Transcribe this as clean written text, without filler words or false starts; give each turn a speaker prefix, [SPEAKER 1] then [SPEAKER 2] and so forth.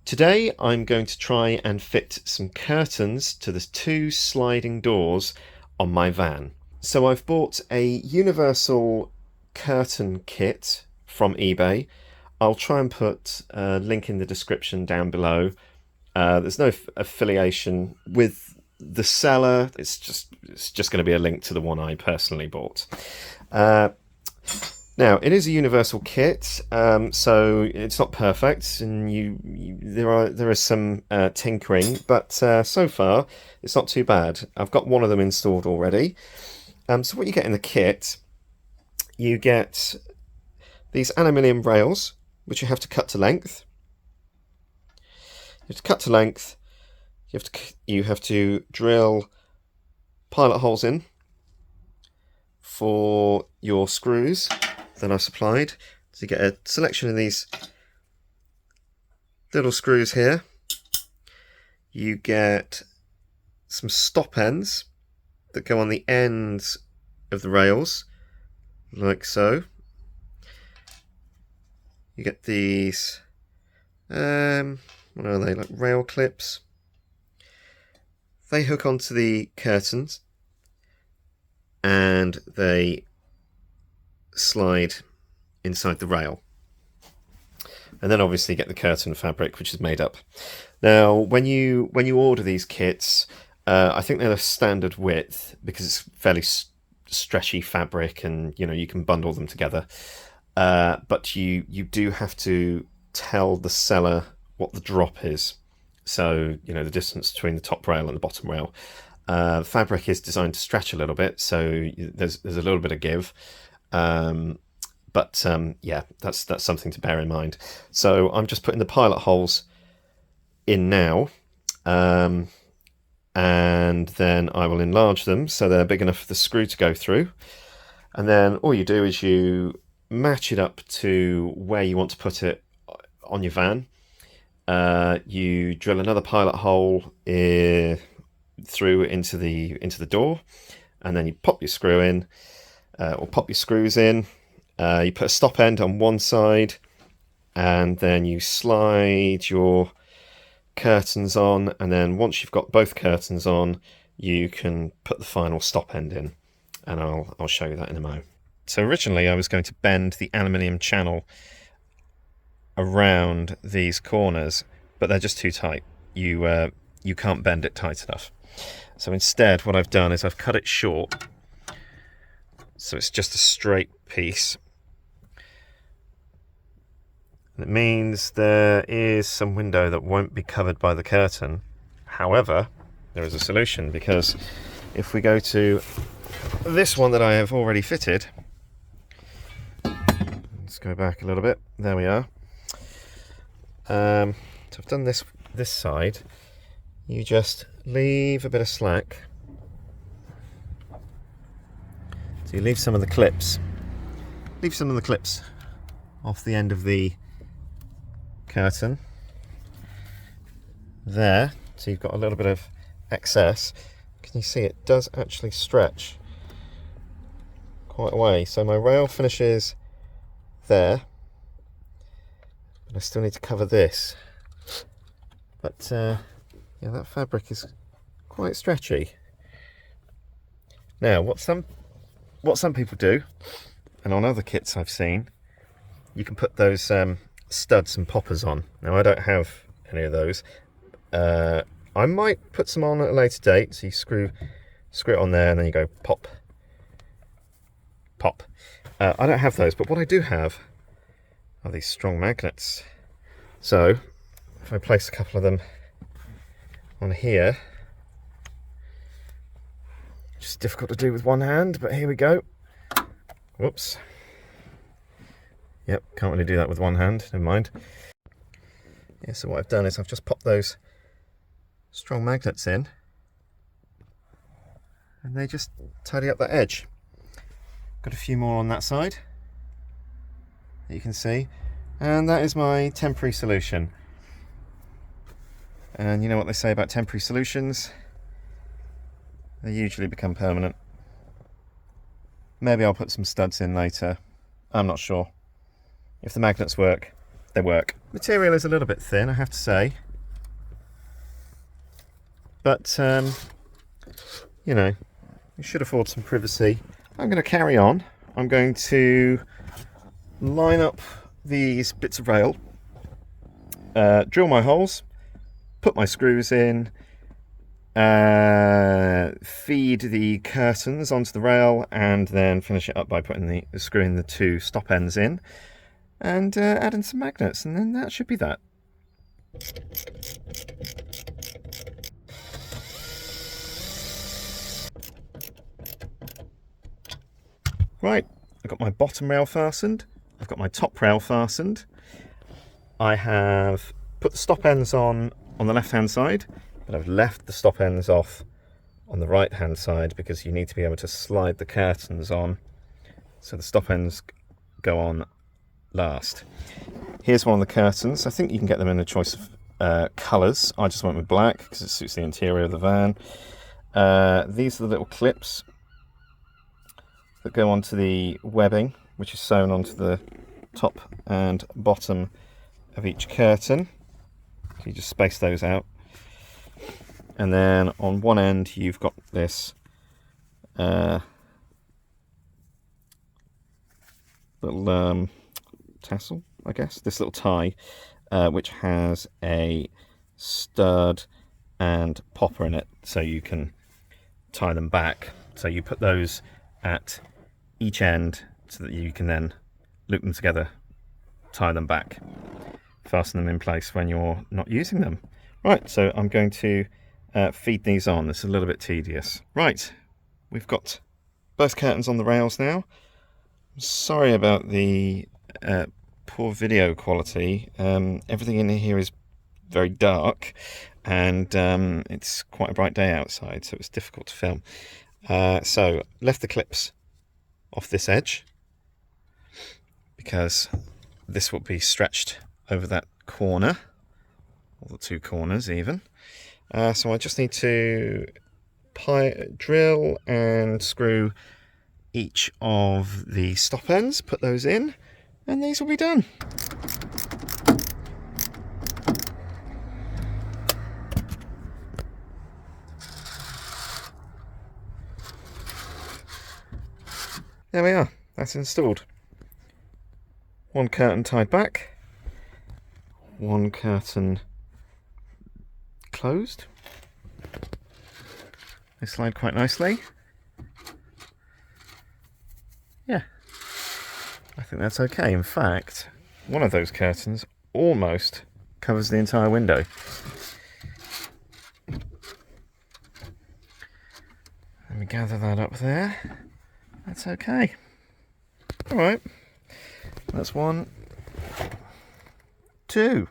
[SPEAKER 1] Today I'm going to try and fit some curtains to the two sliding doors on my van. So I've bought a universal curtain kit from eBay. I'll try and put a link in the description down below. There's no affiliation with the seller. It's just going to be a link to the one I personally bought. Now, it is a universal kit, so it's not perfect, and there is some tinkering, but so far it's not too bad. I've got one of them installed already. So what you get in the kit, you get these aluminium rails, which you have to cut to length. You have to cut to length. You have to drill pilot holes in for your screws that I've supplied. So you get a selection of these little screws here. You get some stop ends that go on the ends of the rails, like so. You get these, what are they, like rail clips. They hook onto the curtains and they slide inside the rail, and then obviously get the curtain fabric, which is made up. Now when you order these kits, I think they're a standard width because it's fairly stretchy fabric, and you can bundle them together, but you do have to tell the seller what the drop is, so the distance between the top rail and the bottom rail. Fabric is designed to stretch a little bit, so there's a little bit of give. But yeah, that's something to bear in mind. So I'm just putting the pilot holes in now, and then I will enlarge them so they're big enough for the screw to go through. And then all you do is you match it up to where you want to put it on your van. You drill another pilot hole through into the door, and then you pop your screw in. Or pop your screws in. You put a stop end on one side, and then you slide your curtains on, and then once you've got both curtains on, you can put the final stop end in, and I'll show you that in a moment. So originally I was going to bend the aluminium channel around these corners, but they're just too tight. You can't bend it tight enough. So instead what I've done is I've cut it short, so it's just a straight piece. And it means there is some window that won't be covered by the curtain. However, there is a solution, because if we go to this one that I have already fitted, let's go back a little bit, there we are. So I've done this side. You just leave a bit of slack. So you leave some of the clips off the end of the curtain there, so you've got a little bit of excess. Can you see it does actually stretch quite a way? So my rail finishes there, but I still need to cover this. But yeah, that fabric is quite stretchy. Now what some people do, and on other kits I've seen, you can put those studs and poppers on. Now I don't have any of those. I might put some on at a later date. So you screw it on there, and then you go pop, pop. I don't have those, but what I do have are these strong magnets. So if I place a couple of them on here, which is difficult to do with one hand, but here we go. Whoops. Yep, can't really do that with one hand, never mind. Yeah, so what I've done is I've just popped those strong magnets in, and they just tidy up that edge. Got a few more on that side that you can see, and that is my temporary solution. And you know what they say about temporary solutions? They usually become permanent. Maybe I'll put some studs in later. I'm not sure. If the magnets work, they work. Material is a little bit thin, I have to say. But, you know, you should afford some privacy. I'm going to carry on. I'm going to line up these bits of rail, drill my holes, put my screws in, feed the curtains onto the rail, and then finish it up by screwing the two stop ends in, and adding some magnets, and then that should be that. Right, I've got my bottom rail fastened, I've got my top rail fastened, I have put the stop ends on the left hand side, but I've left the stop ends off on the right hand side because you need to be able to slide the curtains on, so the stop ends go on last. Here's one of the curtains. I think you can get them in a choice of colours. I just went with black because it suits the interior of the van. These are the little clips that go onto the webbing, which is sewn onto the top and bottom of each curtain. So you just space those out. And then on one end you've got this little tassel, I guess, this little tie, which has a stud and popper in it, so you can tie them back. So you put those at each end so that you can then loop them together, tie them back, fasten them in place when you're not using them. Right, so I'm going to feed these on. It's a little bit tedious. Right, we've got both curtains on the rails now. I'm sorry about the poor video quality. Everything in here is very dark, and it's quite a bright day outside, so it's difficult to film. So left the clips off this edge because this will be stretched over that corner, or the two corners even. So I just need to drill and screw each of the stop ends, put those in, and these will be done. There we are, that's installed. One curtain tied back, one curtain closed. They slide quite nicely. Yeah, I think that's okay. In fact, one of those curtains almost covers the entire window. Let me gather that up there. That's okay. All right, that's 1, 2.